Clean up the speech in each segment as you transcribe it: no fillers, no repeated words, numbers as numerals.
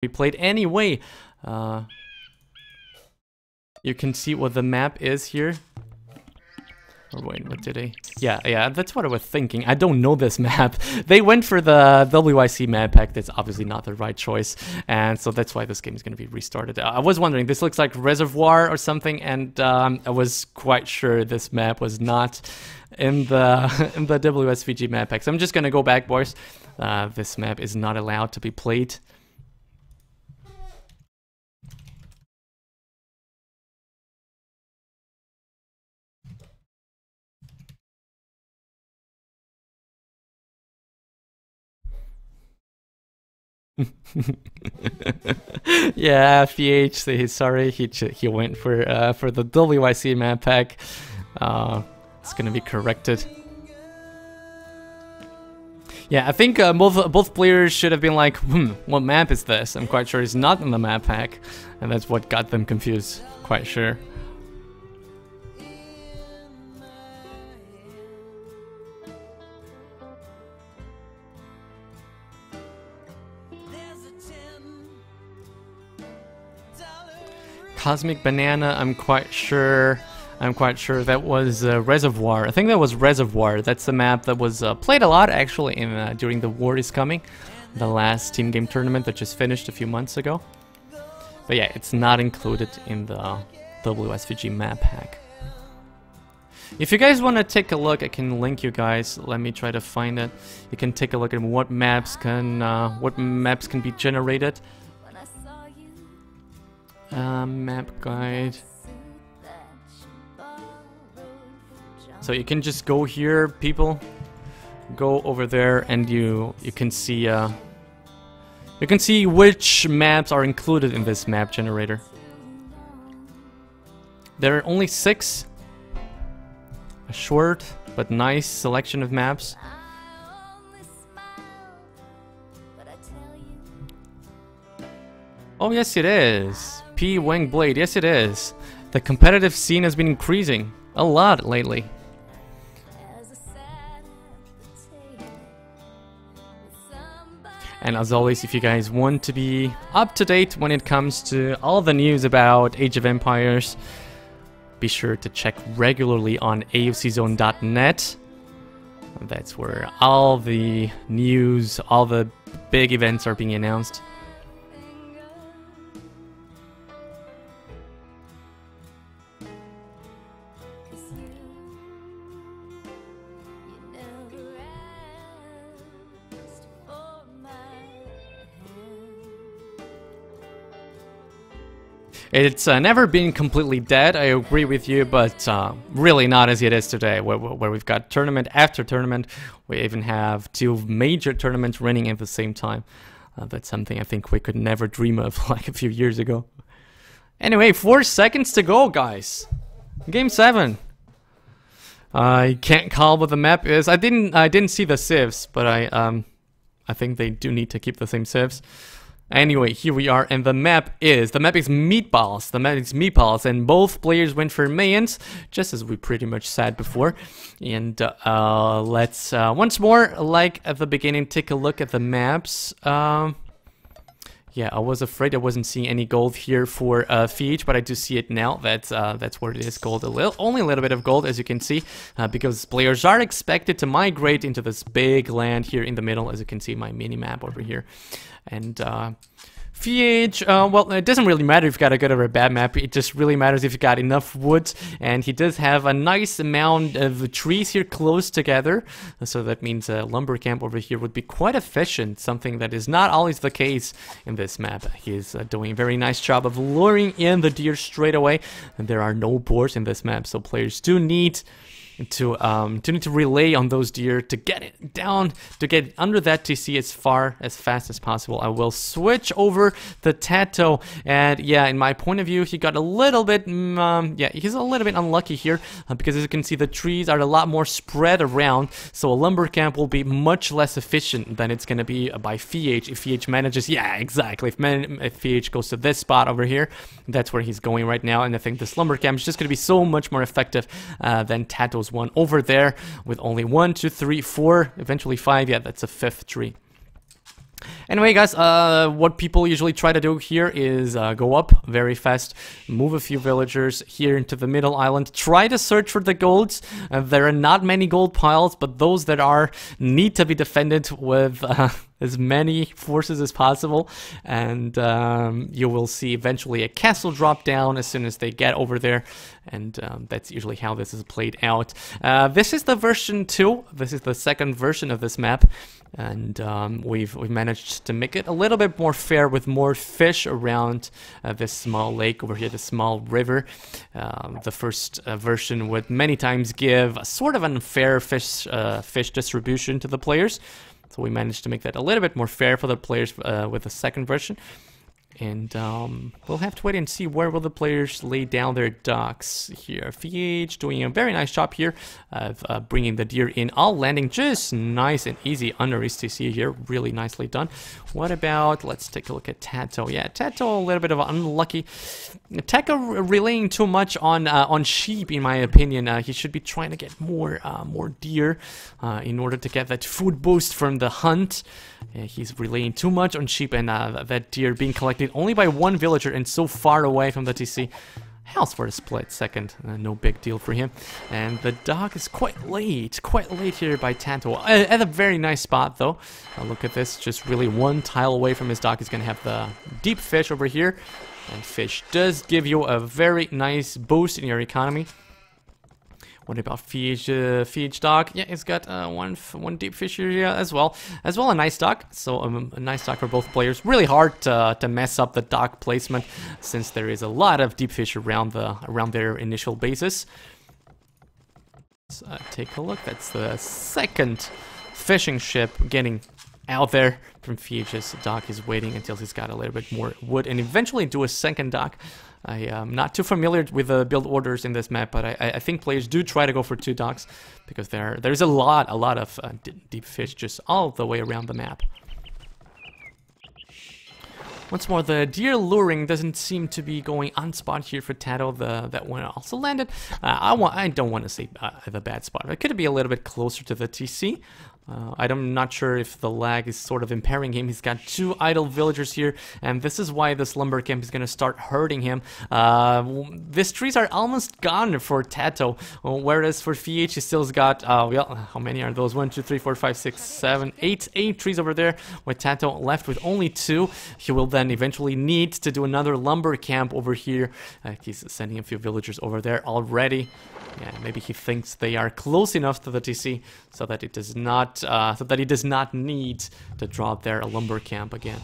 be played anyway. You can see what the map is here. Or wait, what did I? Yeah, that's what I was thinking. I don't know this map. They went for the WIC map pack. That's obviously not the right choice, and so that's why this game is going to be restarted. I was wondering, this looks like Reservoir or something, and I was quite sure this map was not in the in the WSVG map pack. So I'm just going to go back, boys. This map is not allowed to be played. Yeah, FeAge say he's sorry. He went for the WIC map pack. It's gonna be corrected. Yeah, I think both players should have been like, what map is this? I'm quite sure it's not in the map pack, and that's what got them confused. Quite sure. Cosmic Banana, I'm quite sure that was Reservoir. I think that was Reservoir. That's the map that was played a lot actually in during the War is Coming, the last team game tournament that just finished a few months ago. But yeah, it's not included in the WSVG map pack. If you guys want to take a look, I can link you guys. Let me try to find it. You can take a look at what maps can be generated. Map guide. So you can just go here, people. Go over there, and you can see which maps are included in this map generator. There are only 6. A short but nice selection of maps. Oh yes, it is. P Wang Blade, yes it is. The competitive scene has been increasing a lot lately. And as always, if you guys want to be up to date when it comes to all the news about Age of Empires, be sure to check regularly on AFCZone.net. That's where all the news, all the big events are being announced. It's never been completely dead, I agree with you, but really not as it is today, where we've got tournament after tournament. We even have 2 major tournaments running at the same time. That's something I think we could never dream of like a few years ago. Anyway, 4 seconds to go, guys. Game 7. I can't call what the map is. I didn't see the civs, but I think they do need to keep the same civs. Anyway, here we are, and the map is Meatballs. The map is Meatballs, and both players went for Mayans, just as we pretty much said before. And let's once more, like at the beginning, take a look at the maps. Yeah, I was afraid I wasn't seeing any gold here for FeAge, but I do see it now. That's where it is, gold. Only a little bit of gold, as you can see, because players are expected to migrate into this big land here in the middle, as you can see my mini map over here. And FeAge, well, it doesn't really matter if you got a good or a bad map. It just really matters if you got enough wood, and he does have a nice amount of trees here close together, so that means a lumber camp over here would be quite efficient, something that is not always the case in this map. He is doing a very nice job of luring in the deer straight away, and there are no boars in this map, so players do need to relay on those deer to get it down, to get under that TC as fast as possible. I will switch over the TaToH, and yeah, in my point of view, he got a little bit, yeah, he's a little bit unlucky here, because as you can see, the trees are a lot more spread around, so a lumber camp will be much less efficient than it's going to be by FeAge. If FeAge manages, yeah, exactly, if FeAge goes to this spot over here, that's where he's going right now, and I think this lumber camp is just going to be so much more effective than TaToH's one over there with only 1, 2, 3, 4, eventually 5. Yeah, that's a 5th tree. Anyway, guys, what people usually try to do here is go up very fast, move a few villagers here into the middle island, try to search for the golds. There are not many gold piles, but those that are need to be defended with as many forces as possible, and you will see eventually a castle drop down as soon as they get over there, and that's usually how this is played out. This is the version 2, this is the second version of this map, and we've managed to make it a little bit more fair with more fish around this small lake over here, the small river. The first version would many times give a sort of unfair fish distribution to the players. So we managed to make that a little bit more fair for the players with the second version. And we'll have to wait and see where will the players lay down their docks here. FeAge doing a very nice job here of bringing the deer in, all landing just nice and easy under STC here. Really nicely done. What about, let's take a look at TaToH. Yeah, TaToH a little bit of unlucky. TaToH relying too much on sheep, in my opinion. He should be trying to get more deer in order to get that food boost from the hunt. He's relying too much on sheep, and that deer being collected only by one villager and so far away from the TC. House for a split second, no big deal for him. And the dock is quite late here by TaToH. At a very nice spot though. Look at this, just really one tile away from his dock. He's gonna have the deep fish over here. And fish does give you a very nice boost in your economy. What about FeAge dock? Yeah, it's got one deep fish here as well. As well, a nice dock. So a nice dock for both players. Really hard to mess up the dock placement since there is a lot of deep fish around their initial bases. Let's take a look. That's the second fishing ship getting out there from FeAge's dock. He's waiting until he's got a little bit more wood and eventually do a second dock. I am not too familiar with the build orders in this map, but I think players do try to go for 2 docks because there's a lot of deep fish just all the way around the map. Once more, the deer luring doesn't seem to be going on spot here for TaToH. That one also landed. I don't want to say the bad spot. It could be a little bit closer to the TC. I'm not sure if the lag is sort of impairing him. He's got 2 idle villagers here, and this is why this lumber camp is going to start hurting him. These trees are almost gone for TaToH, whereas for FeAge he still's got, well, how many are those? 1, 2, 3, 4, 5, 6, 7, 8 trees over there, with TaToH left with only 2. He will then eventually need to do another lumber camp over here. He's sending a few villagers over there already. Yeah, maybe he thinks they are close enough to the TC so that it does not, so that he does not need to drop there a lumber camp again.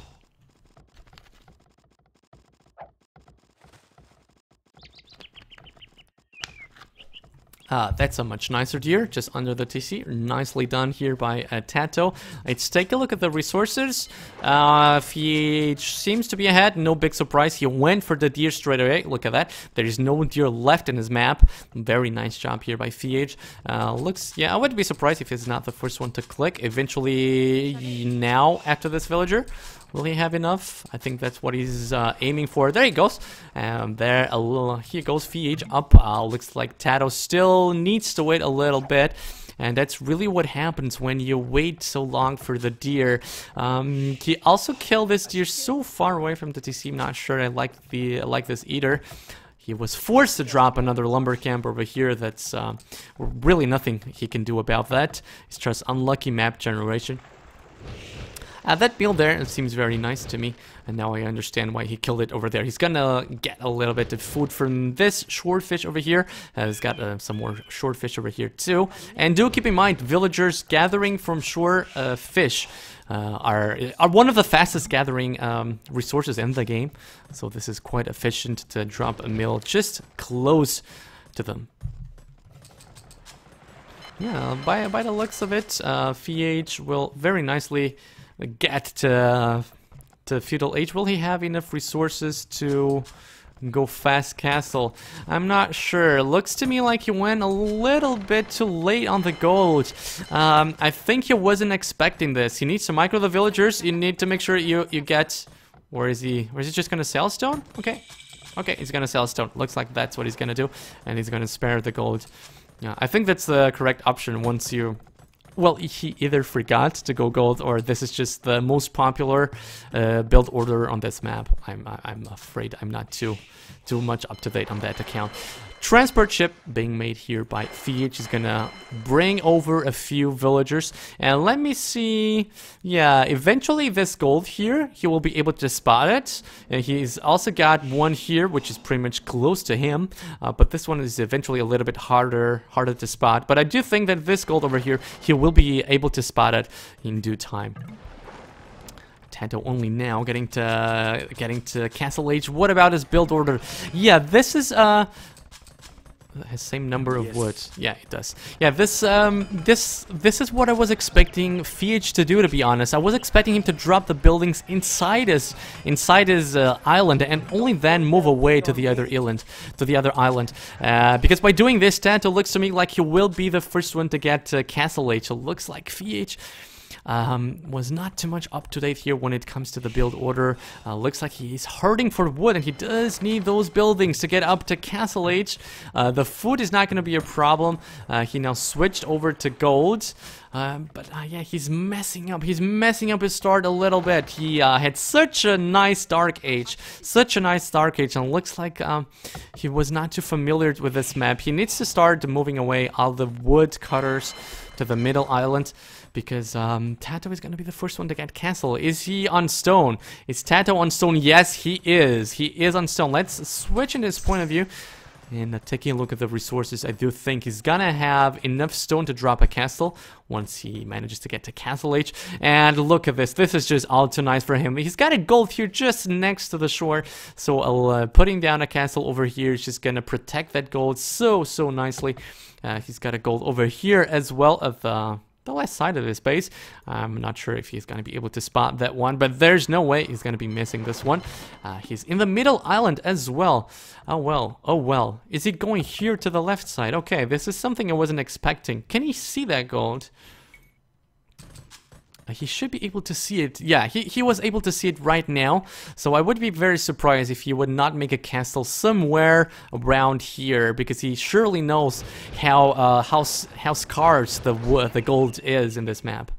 That's a much nicer deer, just under the TC. Nicely done here by TaToH. Let's take a look at the resources. FeAge seems to be ahead, no big surprise. He went for the deer straight away. Look at that. There is no deer left in his map. Very nice job here by FeAge. Yeah, I wouldn't be surprised if he's not the first one to click. Eventually, now, after this villager, will he have enough? I think that's what he's aiming for. There he goes. There, here goes FeAge up. Looks like TaToH still needs to wait a little bit. And that's really what happens when you wait so long for the deer. He also killed this deer so far away from the TC. I'm not sure I like this either. He was forced to drop another lumber camp over here. That's really nothing he can do about that. It's just unlucky map generation. That build there, it seems very nice to me, and now I understand why he killed it over there. He's gonna get a little bit of food from this swordfish over here. He's got some more swordfish over here too. And do keep in mind, villagers gathering from shore fish are one of the fastest gathering resources in the game. So this is quite efficient to drop a mill just close to them. Yeah, by the looks of it, FeAge will very nicely get to feudal age. Will he have enough resources to go fast castle? I'm not sure. Looks to me like he went a little bit too late on the gold. I think he wasn't expecting this. He needs to micro the villagers. You need to make sure you get... Where is he? Or is he just gonna sell stone? Okay, he's gonna sell stone. Looks like that's what he's gonna do, and he's gonna spare the gold. Yeah, I think that's the correct option once you well, he either forgot to go gold, or this is just the most popular build order on this map. I'm afraid I'm not too much up to date on that account. Transport ship being made here by FeAge is gonna bring over a few villagers, and let me see. Yeah, eventually this gold here, he will be able to spot it. And he's also got one here, which is pretty much close to him, but this one is eventually a little bit harder to spot. But I do think that this gold over here, he will be able to spot it in due time. TaToH only now getting to Castle Age. What about his build order? Yeah, this is has same number of wood. Yeah, it does. Yeah, this is what I was expecting FeAge to do, to be honest. I was expecting him to drop the buildings inside his island, and only then move away to the other island. Because by doing this, TaToH looks to me like he will be the first one to get to Castle Age. So it looks like FeAge was not too much up to date here when it comes to the build order. Looks like he's hurting for wood, and he does need those buildings to get up to Castle Age. The food is not going to be a problem. He now switched over to gold. But yeah, he's messing up his start a little bit. He had such a nice Dark Age, and looks like he was not too familiar with this map. He needs to start moving away all the wood cutters to the middle island, because TaToH is going to be the first one to get castle. Is he on stone? Is TaToH on stone? Yes, he is. He is on stone. Let's switch in his point of view. And taking a look at the resources, I do think he's gonna have enough stone to drop a castle once he manages to get to Castle Age. And look at this. This is just all too nice for him. He's got a gold here just next to the shore. So putting down a castle over here is just gonna protect that gold so nicely. He's got a gold over here as well at the west side of his base. I'm not sure if he's going to be able to spot that one, but there's no way he's going to be missing this one. He's in the middle island as well. Oh well. Is he going here to the left side? Okay, this is something I wasn't expecting. Can he see that gold? He should be able to see it. Yeah, he was able to see it right now. So I would be very surprised if he would not make a castle somewhere around here, because he surely knows how scarce the gold is in this map.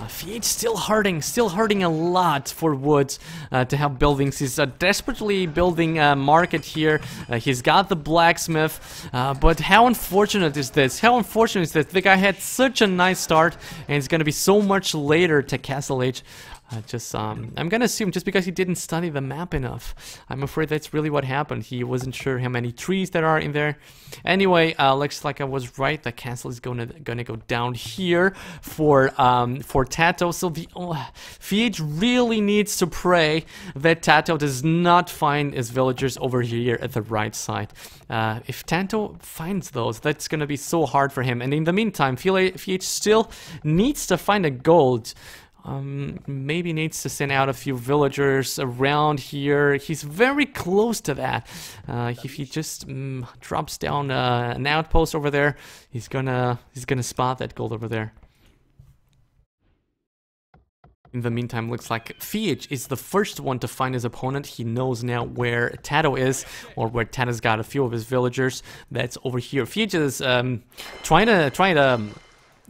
FeAge still hurting a lot for wood to have buildings. He's desperately building a market here. He's got the blacksmith, but how unfortunate is this? The guy had such a nice start, and it's gonna be so much later to Castle Age. I'm gonna assume just because he didn't study the map enough. I'm afraid that's really what happened. He wasn't sure how many trees there are in there. Anyway, looks like I was right. The castle is gonna go down here for TaToH. So FeAge really needs to pray that TaToH does not find his villagers over here at the right side. If TaToH finds those, that's gonna be so hard for him. And in the meantime, FeAge still needs to find a gold. Maybe needs to send out a few villagers around here. He's very close to that. If he just drops down an outpost over there, he's gonna spot that gold over there. In the meantime, looks like FeAge is the first one to find his opponent. He knows now where TaToH is, or where TaToH's got a few of his villagers. That's over here. FeAge is trying to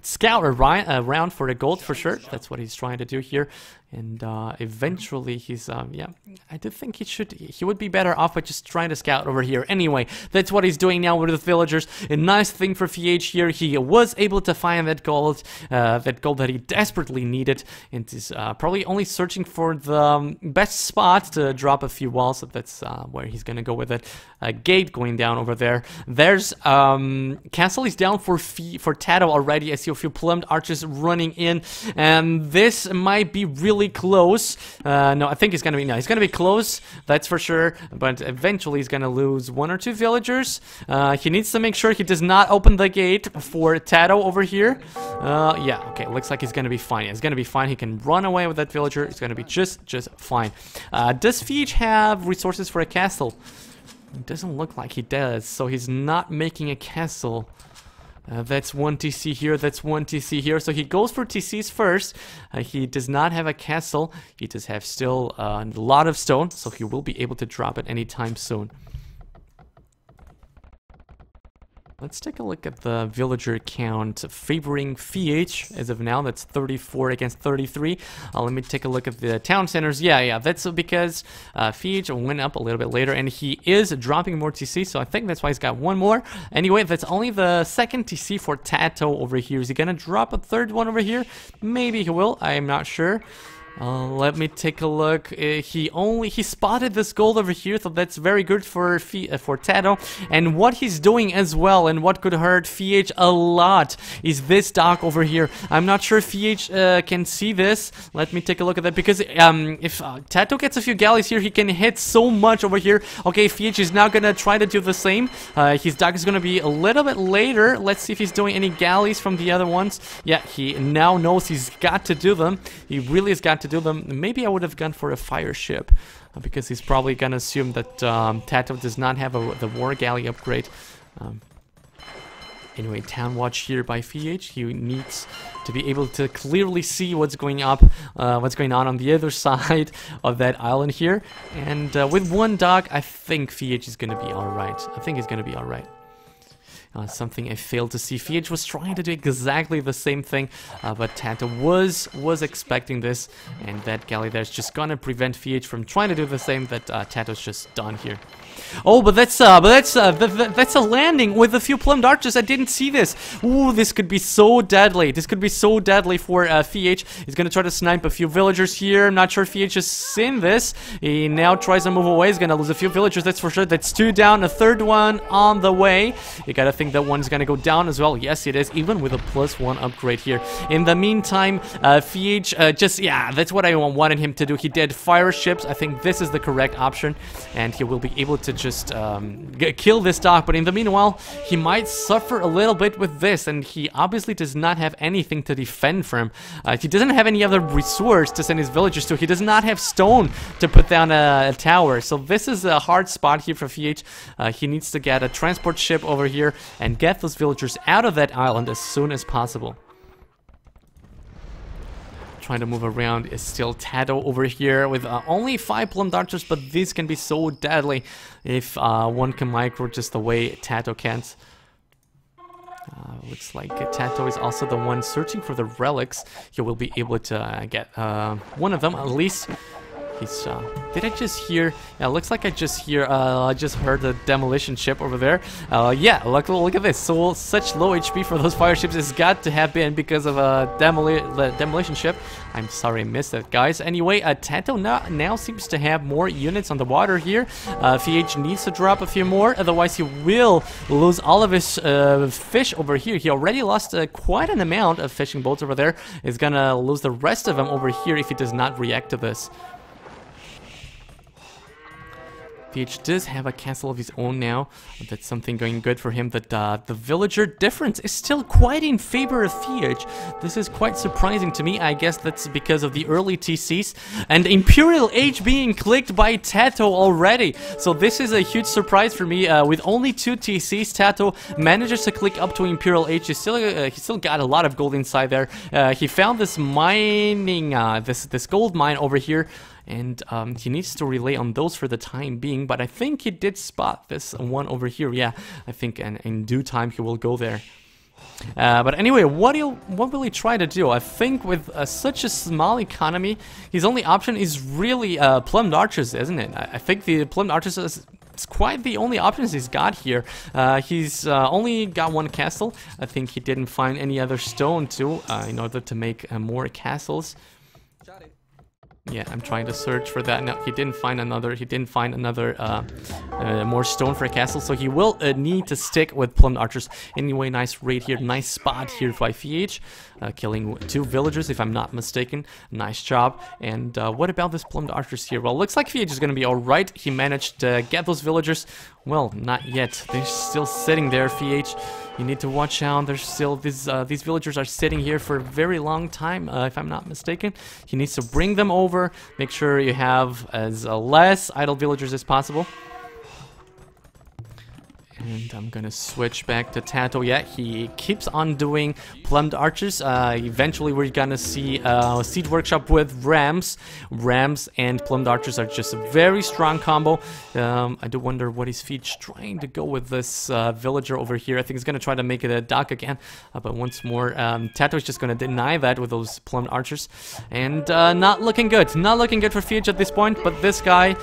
scout around for the gold for sure. That's what he's trying to do here. And eventually he's yeah, I do think he would be better off by just trying to scout over here. Anyway, that's what he's doing now with the villagers. A nice thing for FeAge here, he was able to find that gold that he desperately needed, and is probably only searching for the best spot to drop a few walls. So that's where he's gonna go with it. Gate going down over there. There's castle is down for TaToH already. I see a few plumbed archers running in, and this might be really close. No, I think he's gonna be close, that's for sure, but eventually he's gonna lose one or two villagers. He needs to make sure he does not open the gate for TaToH over here. Yeah, okay, looks like he's gonna be fine. He's gonna be fine. He can run away with that villager. It's gonna be just fine. Does FeAge have resources for a castle? It doesn't look like he does, so he's not making a castle. That's one TC here, that's one TC here. So he goes for TCs first. He does not have a castle. He does have still a lot of stone, so he will be able to drop it anytime soon. Let's take a look at the villager count favoring FeAge as of now. That's 34 against 33. Let me take a look at the town centers. Yeah, that's because FeAge went up a little bit later, and he is dropping more TC, so I think that's why he's got one more. Anyway, that's only the second TC for TaToH over here. Is he gonna drop a third one over here? Maybe he will. I am not sure. Let me take a look. He spotted this gold over here, so that's very good for TaToH. And what he's doing as well, and what could hurt FeAge a lot, is this dock over here. I'm not sure if FeAge can see this. Let me take a look at that, because if TaToH gets a few galleys here, he can hit so much over here. Okay, FeAge is now gonna try to do the same. His dock is gonna be a little bit later. Let's see if he's doing any galleys from the other ones. Yeah, he now knows he's got to do them. He really has got to do them. Maybe I would have gone for a fire ship, because he's probably gonna assume that TaToH does not have the war galley upgrade. Anyway, town watch here by FeAge. He needs to be able to clearly see what's going on on the other side of that island here. And with one dock, I think FeAge is gonna be all right. I think he's gonna be all right. Something I failed to see. FeAge was trying to do exactly the same thing, but TaToH was expecting this, and that galley there is just gonna prevent FeAge from trying to do the same that TaToH's just done here. Oh, but that's a landing with a few plumbed archers. I didn't see this. Ooh, this could be so deadly. This could be so deadly for FeAge. He's gonna try to snipe a few villagers here. I'm not sure if FeAge has seen this. He now tries to move away. He's gonna lose a few villagers, that's for sure. That's 2 down, a third one on the way. You gotta think that one's gonna go down as well. Yes, it is, even with a +1 upgrade here. In the meantime, FeAge that's what I wanted him to do. He did fire ships. I think this is the correct option, and he will be able to just kill this dock. But in the meanwhile, he might suffer a little bit with this, and he obviously does not have anything to defend from. He doesn't have any other resource to send his villagers to. He does not have stone to put down a tower, so this is a hard spot here for FeAge. He needs to get a transport ship over here and get those villagers out of that island as soon as possible. Trying to move around is still TaToH over here with only 5 plumbed archers, but these can be so deadly if one can micro just the way TaToH can't. Looks like TaToH is also the one searching for the relics. He will be able to get one of them at least. He's, did I just hear? Yeah, looks like I just heard the demolition ship over there. Yeah, look at this. So such low HP for those fire ships. It's got to have been because of a demolition ship. I'm sorry I missed that, guys. Anyway, TaToH now seems to have more units on the water here. FeAge needs to drop a few more, otherwise he will lose all of his fish over here. He already lost quite an amount of fishing boats over there. He's gonna lose the rest of them over here if he does not react to this. FeAge does have a castle of his own now. That's something going good for him. That the villager difference is still quite in favor of FeAge. This is quite surprising to me. I guess that's because of the early TCs and Imperial Age being clicked by TaToH already. So this is a huge surprise for me. With only 2 TCs, TaToH manages to click up to Imperial Age. He still got a lot of gold inside there. He found this mining, this gold mine over here. And he needs to rely on those for the time being, but I think he did spot this one over here. Yeah, I think in due time he will go there. But anyway, what will he try to do? I think with such a small economy, his only option is really plumbed archers, isn't it? I think the plumbed archers is quite the only options he's got here. He's only got 1 castle. I think he didn't find any other stone too in order to make more castles. Yeah, I'm trying to search for that. No, he didn't find another. More stone for a castle, so he will need to stick with plumbed archers. Anyway, nice raid here, nice spot here by FeAge, killing 2 villagers if I'm not mistaken. Nice job. And what about this plumbed archers here? Well, looks like FeAge is gonna be all right. He managed to get those villagers. Well, not yet. They're still sitting there, FeAge. You need to watch out. There's still these villagers are sitting here for a very long time, if I'm not mistaken. He needs to bring them over. Make sure you have as less idle villagers as possible. And I'm gonna switch back to TaToH. Yeah, he keeps on doing plumbed archers. Eventually we're gonna see Siege Workshop with Rams. Rams and plumbed archers are just a very strong combo. I do wonder what is FeAge trying to go with this villager over here. I think he's gonna try to make it a dock again. But once more, TaToH is just gonna deny that with those plumbed archers. And not looking good. Not looking good for FeAge at this point. But this guy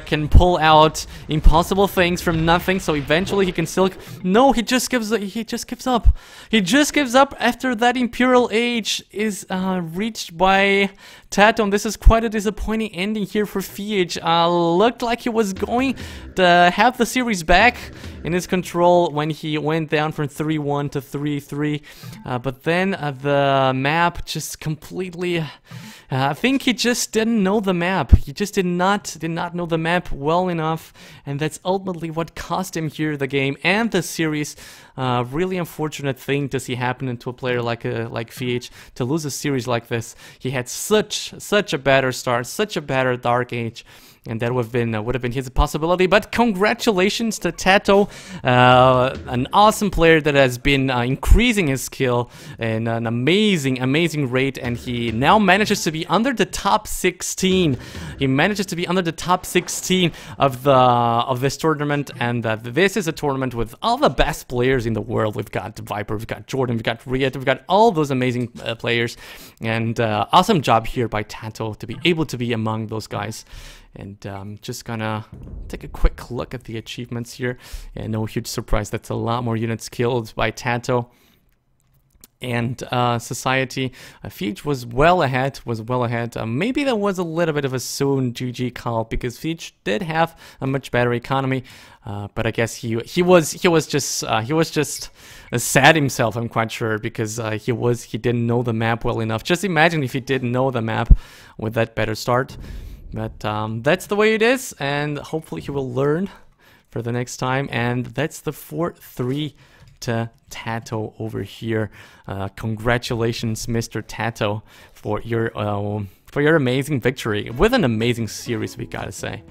can pull out impossible things from nothing, so eventually he can still... No, he just gives up. He just gives up after that Imperial Age is reached by TaToH, and this is quite a disappointing ending here for FeAge. Looked like he was going to have the series back in his control when he went down from 3-1 to 3-3, but then the map just completely... I think he just didn't know the map. He just did not know the map well enough, and that's ultimately what cost him here the game and the series. Really unfortunate thing to see happen to a player like FeAge, to lose a series like this. He had such a better start, such a better Dark Age, and that would have been his possibility. But congratulations to TaToH, an awesome player that has been increasing his skill in an amazing rate, and he now manages to be under the top 16. He manages to be under the top 16 of this tournament, and this is a tournament with all the best players in the world. We've got Viper, we've got Jordan, we've got Riot, we've got all those amazing players, and awesome job here by TaToH to be able to be among those guys. And just gonna take a quick look at the achievements here. Yeah, no huge surprise, that's a lot more units killed by TaToH. And Society, FeAge was well ahead, maybe there was a little bit of a soon GG call, because FeAge did have a much better economy, but I guess he was just sad himself, I'm quite sure, because he didn't know the map well enough. Just imagine if he didn't know the map with that better start. But that's the way it is, and hopefully he will learn for the next time. And that's the 4-3 to TaToH over here. Congratulations, Mr. TaToH, for your amazing victory with an amazing series, we gotta say.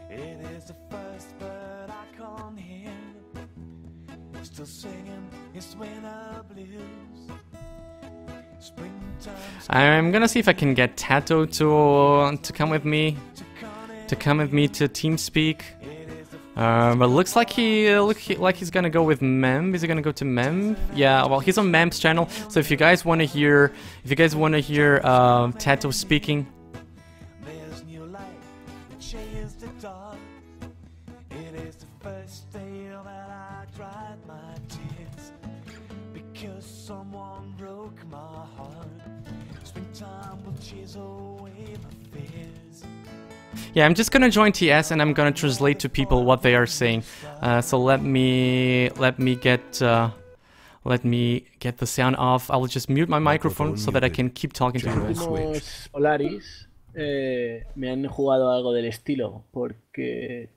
It is the first bird I can't hear. Still singing its winter blues. I'm gonna see if I can get TaToH to come with me, to TeamSpeak. But looks like he's gonna go with Mem. Is he gonna go to Mem? Yeah. Well, he's on Mem's channel. So if you guys wanna hear, TaToH speaking. There's new light, chase the dark. It is the first day that I cried my tears because someone broke my heart. Springtime will chase away my fears. Yeah, I'm just gonna join TS and I'm gonna translate to people what they are saying. So let me get the sound off. I will just mute my microphone so that I can keep talking to you guys. Los Polaris me han jugado algo del estilo, porque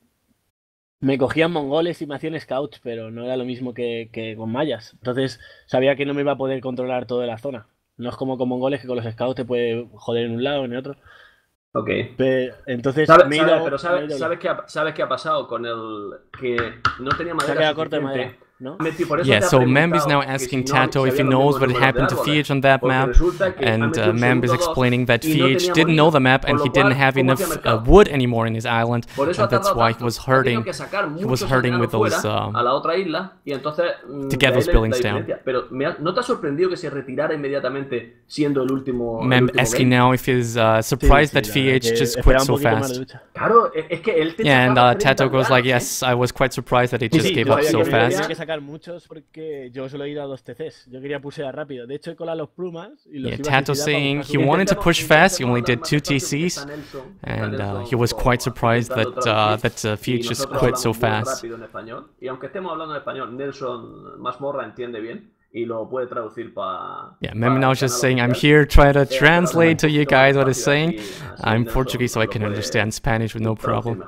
me cogían mongoles y me hacían scouts, pero no era lo mismo que con mayas. Entonces sabía que no me iba a poder controlar toda la zona. No es como con mongoles, que con los scouts te puede joder en un lado o en el otro. Ok. Entonces, ¿sabes qué ha pasado con el que no tenía madera suficiente? ¿no? Yeah, so Memb is now asking TaToH if he knows what happened to FeAge on that map, and Memb is explaining that FeAge didn't know the map and he didn't have enough wood anymore in his island, and that's why he was hurting. He was hurting with those to get those buildings down. Pero ¿no te ha sorprendido que se retirara inmediatamente siendo el último? Memb asking now if he's surprised that FeAge just quit so fast. Claro, es que él te Yeah, and TaToH goes like, yes, I was quite surprised that he just gave up so fast. Sacar muchos porque yo solo he ido a 2 TCs. Yo quería pushear rápido. De hecho, he colado los plumas y los iba a TaToH saying he wanted to push fast. He only did 2 TCs, and he was quite surprised that FeAge just quit so fast. Y aunque estemos hablando en español, Nelson Masmorra entiende bien y lo puede traducir para. Yeah, Mem now just saying, I'm here trying to translate to you guys what he's saying. I'm Portuguese, so I can understand Spanish with no problem.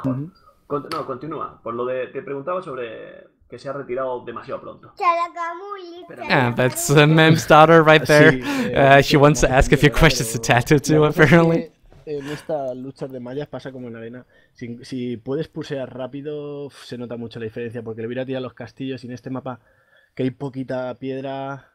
No, continúa. Por lo de te preguntaba sobre que se ha retirado demasiado pronto. Yeah, that's Mem's daughter right there. She wants to ask a few questions to TaToH too, apparently. en estas luchas de mallas pasa como en la arena. Si puedes pulsear rápido, se nota mucho la diferencia, porque le hubiera tirado los castillos y en este mapa, que hay poquita piedra,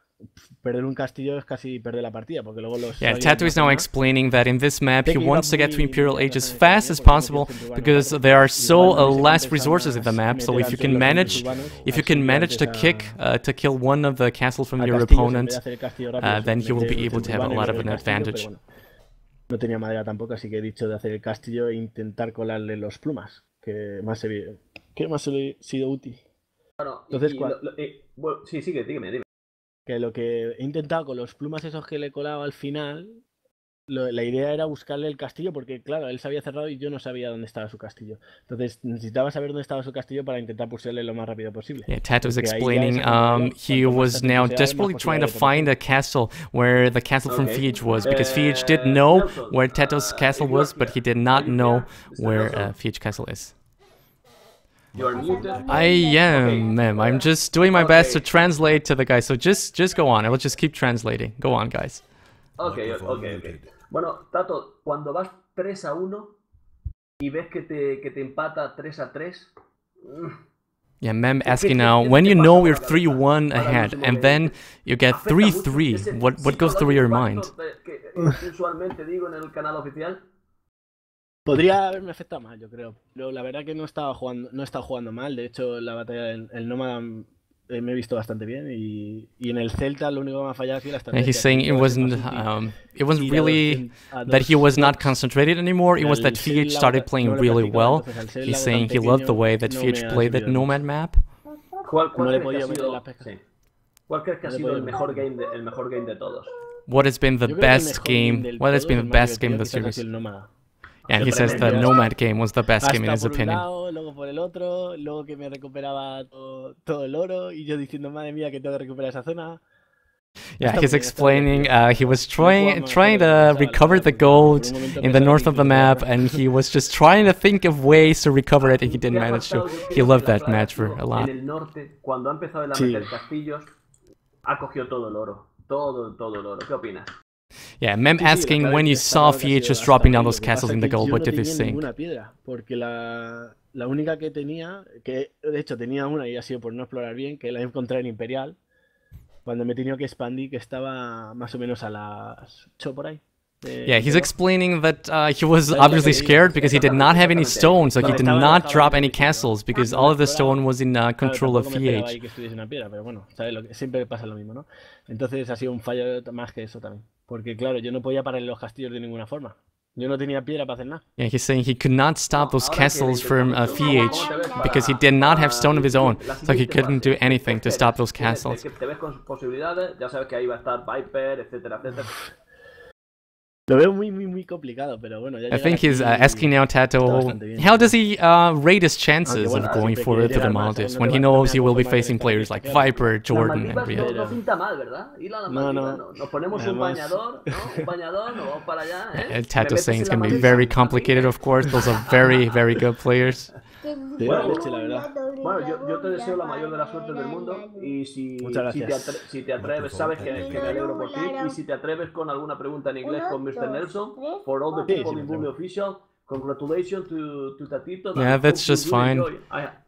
perder un castillo es casi perder la partida, porque luego los... Yeah, TaToH is now explaining that in this map he wants to get to Imperial Age as fast as possible because there are so less resources in the map. So if you can manage to kill one of the castles from your opponent, then he will be able to have a lot of an advantage. No tenía madera tampoco, así que he dicho de hacer el castillo e intentar colarle los plumas, que más he sido útil. Bueno, Entonces, bueno, sí, sigue, dime. Que lo que he intentado con los plumas esos que le he colado al final, la idea era buscarle el castillo, porque claro, él se había cerrado y yo no sabía dónde estaba su castillo. Entonces necesitaba saber dónde estaba su castillo para intentar pulsarle lo más rápido posible. Yeah, TaToH is explaining he was now desperately trying to find a castle where the castle from FeAge was, because FeAge did know where TaToH's castle was, but he did not know where FeAge castle is. You are muted. I am, ma'am. I'm just doing my best to translate to the guys, so just go on. I will just keep translating. Go on, guys. Okay. Bueno, Tato, cuando vas 3-1 y ves que te empata 3-3... Yeah, ma'am asking now, when you know you're 3-1 ahead, and then you get 3-3, what goes through your mind? Usualmente digo en el canal oficial... Podría haberme afectado más, yo creo. Pero la verdad que no he estado jugando mal. De hecho, la batalla del Nómada me he visto bastante bien. Y en el Celta lo único que me ha fallado ha sido la estrategia. He's saying it wasn't really that he was not concentrated anymore. It was that FeAge started playing really well. He's saying he loved the way that FeAge played that Nomad map. ¿Cuál crees que ha sido el mejor game de todos? What has been the best game? What has been the best game of the series? And he says the Nomad game was the best game in his opinion. Luego por el otro, luego que me recuperaba todo el oro y yo diciendo, madre mía, que tengo que recuperar esa zona. Yeah, he's explaining he was trying to recover the gold in the north of the map, and he was just trying to think of ways to recover it, and he didn't manage to. He loved that match for a lot. En el norte, cuando ha empezado a meter castillos, ha cogido todo el oro. Todo el oro. ¿Qué opinas? Yeah, Mem asking when you saw FeAge just dropping down those castles in the gold, what did you think? Ninguna piedra, porque la única que tenía, que de hecho tenía una y ha sido por no explorar bien, que la encontré en Imperial, cuando me he tenido que expandir, que estaba más o menos a las 8 por ahí. Yeah, he's explaining that he was obviously scared because he did not have any stone, so he did not drop any castles because all of the stone was in control of FeAge. Pero bueno, ¿sabes? Siempre pasa lo mismo, ¿no? Entonces ha sido un fallo más que eso también. Porque claro, yo no podía parar los castillos de ninguna forma. Yo no tenía piedra para hacer nada. Yeah, he's saying he could not stop those castles from FeAge because he did not have stone of his own, so he couldn't do anything to stop those castles. Te ves con posibilidades, ya sabes que ahí va a estar Viper, etcétera. Lo veo muy complicado, pero bueno. I think he's asking now TaToH, how does he rate his chances of going forward to the Maldives when he knows he will be facing players like Viper, Jordan, and Riyadh? No pinta mal, ¿verdad? Ir a la Maldiva, no. Nos ponemos un bañador, ¿no? Un bañador, nos vamos para allá, ¿eh? TaToH saying it's going to be very complicated, of course. Those are very good players. Bueno, yo te deseo la mayor de las suertes del mundo y si te atreves, sabes que me alegro por ti, y si te atreves con alguna pregunta en inglés con Mr. Nelson, for all the people in Bully Official, congratulations to Tatito. Yeah, that's just fine.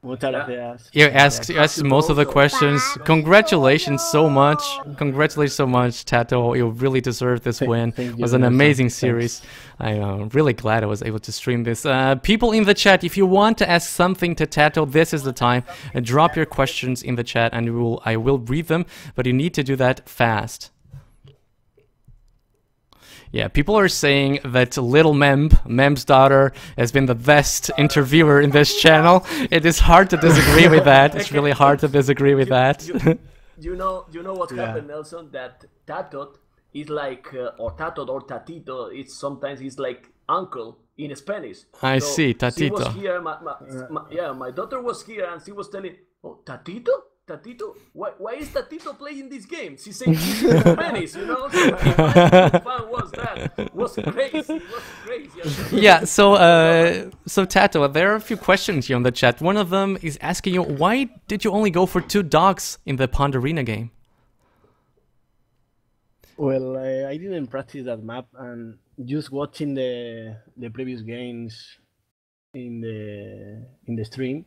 Muchas gracias. You asked most of the questions. Congratulations so much. Congratulations so much, TaToH. You really deserve this win. It was an amazing series. I'm really glad I was able to stream this. People in the chat, if you want to ask something to TaToH, this is the time. Drop your questions in the chat and I will read them, but you need to do that fast. Yeah, people are saying that little Mem's daughter, has been the best interviewer in this channel. It is hard to disagree with that. It's really hard to disagree with that. You know what's happened, Nelson? That TaToH is like, or TaToH or Tatito, sometimes he's like uncle in Spanish. I see, Tatito. She was here, my daughter was here and she was telling, oh, Tatito? Tatito? Why is Tatito playing this game? She's saying Spanish, you know? So how fun was that? It was crazy. Yeah, so TaToH, there are a few questions here on the chat. One of them is asking you, why did you only go for 2 dogs in the Pond Arena game? Well, I didn't practice that map, and just watching the previous games in the stream,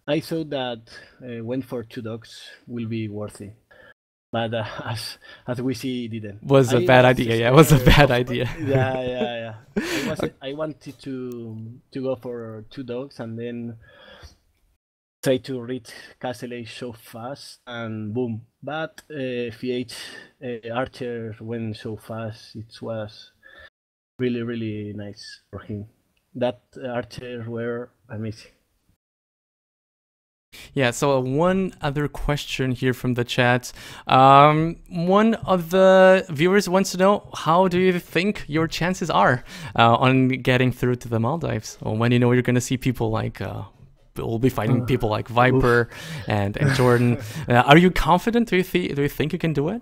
I thought that went for two dogs will be worthy, but as we see, it didn't. Was a bad idea. Yeah, it was a bad idea. Yeah. I wanted to go for two dogs and then try to reach Castle Age so fast, and boom. But FeAge Archer went so fast. It was really nice for him. That Archers were amazing. Yeah, so one other question here from the chat. One of the viewers wants to know, how do you think your chances are on getting through to the Maldives? Or when you know you're going to see people like, we'll be fighting people like Viper and Jordan. Are you confident? Do you think you can do it?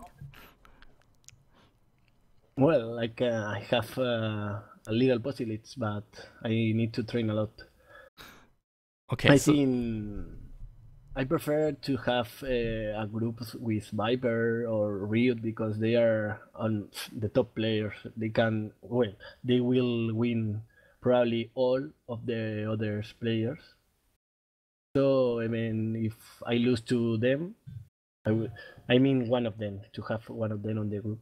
Well, like I have a little possibilities, but I need to train a lot. Okay. I think I prefer to have a group with Viper or Riot because they are on the top players. They will win probably all of the other players. So I mean, if I lose to them, I mean one of them, to have one of them on the group.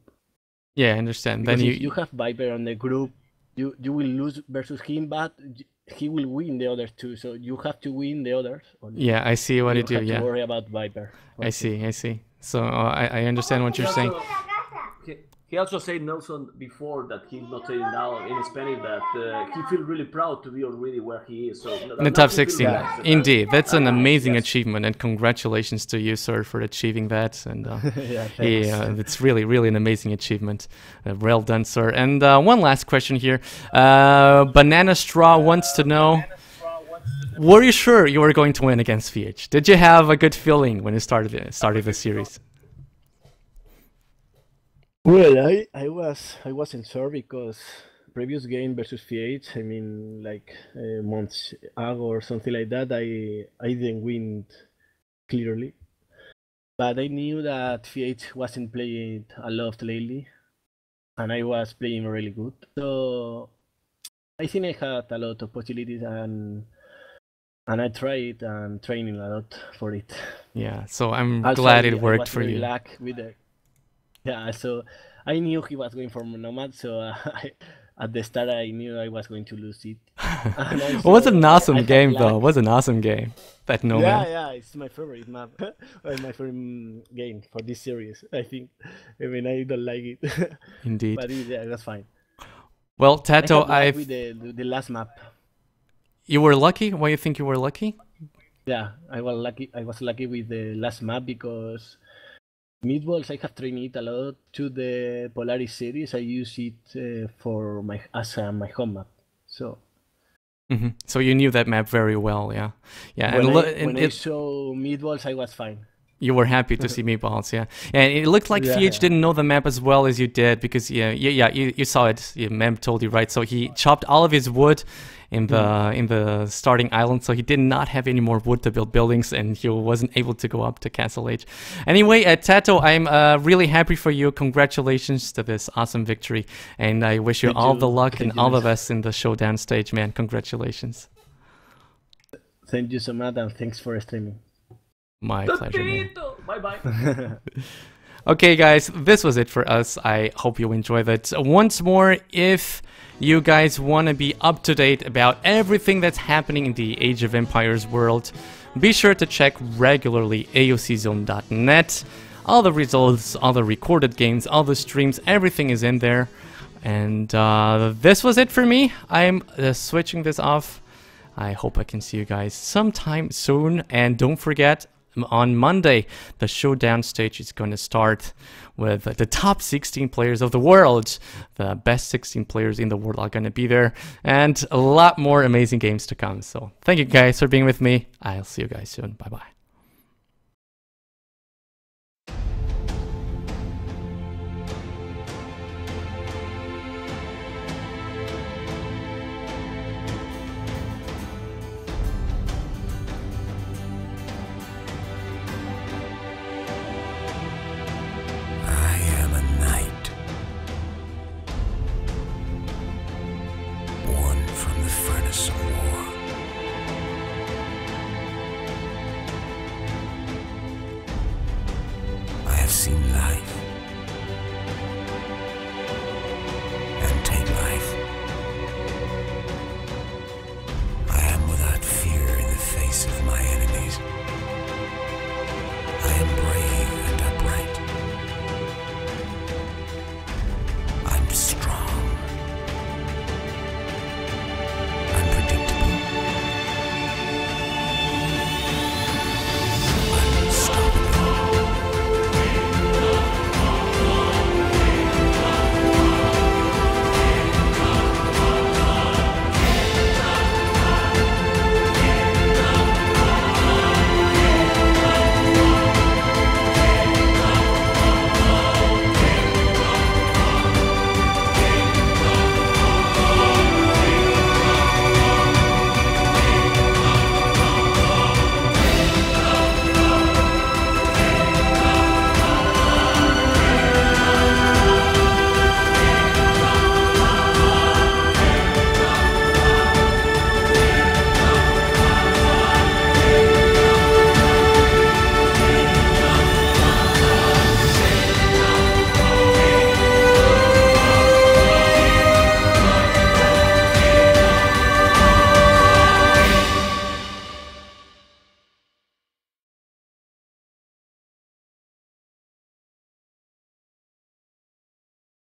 Yeah, I understand. Because then if you have Viper on the group, you will lose versus him, but he will win the other two. So you have to win the others. Yeah, I see what you do. You Yeah. have to worry about Viper. I see. So I understand what you're saying. He also said, Nelson, before that he's not saying now in Spanish that he feels really proud to be already where he is. So In the top 16, indeed, that's an amazing achievement, and congratulations to you, sir, for achieving that. And it's really an amazing achievement. Well done, sir. And one last question here. Banana Straw wants to know, were you sure you were going to win against FeAge? Did you have a good feeling when you started the series? Well, I wasn't sure because previous game versus FeAge, I mean, like months ago or something like that, I didn't win clearly, but I knew that FeAge wasn't playing a lot lately, and I was playing really good. So I think I had a lot of possibilities, and I tried and training a lot for it. Yeah, so I'm glad it worked for you. Luck with the Yeah, so I knew he was going for Nomad, so at the start I knew I was going to lose it. It was an awesome game, though. It was an awesome game, that Nomad. Yeah, it's my favorite map. My favorite game for this series, I think. I mean, I don't like it. Indeed. But yeah, that's fine. Well, TaToH, I with the last map. You were lucky? Why you think you were lucky? Yeah, I was lucky. I was lucky with the last map because Meatballs, I have trained it a lot to the Polaris series. I use it for my home map. So. So you knew that map very well, yeah. When I saw Meatballs, I was fine. You were happy to see Meatballs, yeah. And it looked like FeAge didn't know the map as well as you did because you saw it. Your map told you, right? So he chopped all of his wood in the starting island, so he did not have any more wood to build buildings, and he wasn't able to go up to Castle Age. Anyway, TaToH, I'm really happy for you. Congratulations to this awesome victory, and I wish you all the luck and all the best in the showdown stage, man. Congratulations. Thank you so much, and thanks for streaming. My pleasure, man. Bye-bye. Okay, guys, this was it for us. I hope you enjoyed it. Once more, if you guys want to be up to date about everything that's happening in the Age of Empires world, be sure to check regularly AOCZone.net. All the results, all the recorded games, all the streams, everything is in there. And this was it for me. I'm switching this off. I hope I can see you guys sometime soon. And don't forget, on Monday, the showdown stage is going to start with the top 16 players of the world. The best 16 players in the world are going to be there, and a lot more amazing games to come. So thank you guys for being with me. I'll see you guys soon. Bye-bye. I am a knight. some more.